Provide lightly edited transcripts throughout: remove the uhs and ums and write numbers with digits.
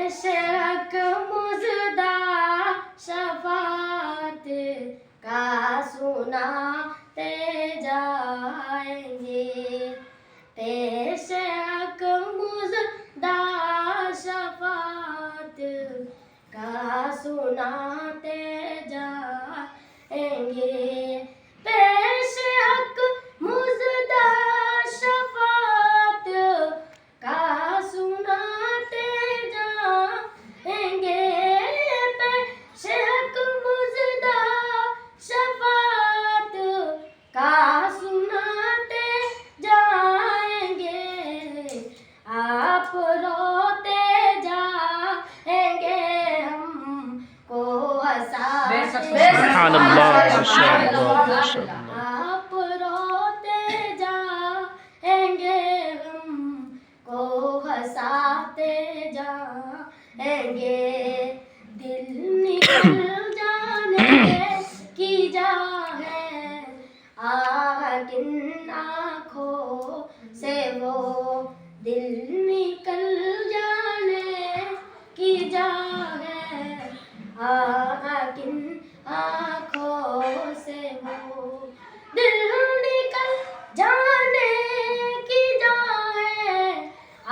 پیش حق مژدہ شفاعت کا سناتے جائیں گے، پیش حق مژدہ شفاعت کا سناتے جائیں گے، پیش حق مژدہ شفاعت کا سناتے جائیں گے، پیش حق مژدہ شفاعت کا سناتے جائیں گے، آپ روتے جائیں گے، ہم کو ہنساتے سبحان اللہ، ماشاء اللہ، ماشاء اللہ۔ آپ روتے جائیں گے، ہم کو ہنساتے جائیں گے، دل نکل جانے کی جا ہے، آہ کن آنکھوں سے وہ دل نکل جانے کی جا ہے، آہ کن آنکھوں سے وہ دل نکل جانے کی جا ہے،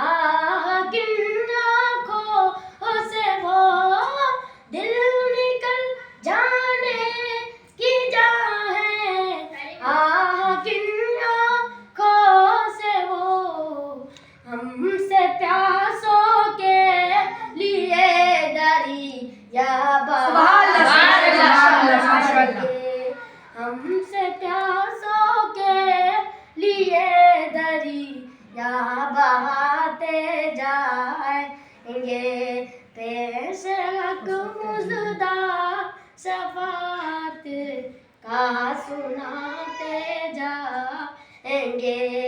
آہ کن آنکھوں سے وہ دل نکل جانے کی جا ہے، آہ کن آنکھوں سے وہ ہم سے پیاسوں کے لیے دریا ہم سے پیاسوں کے لیے دریا بہاتے جائیں گے، پیش حق مژدہ شفاعت کا سناتے جائیں گے،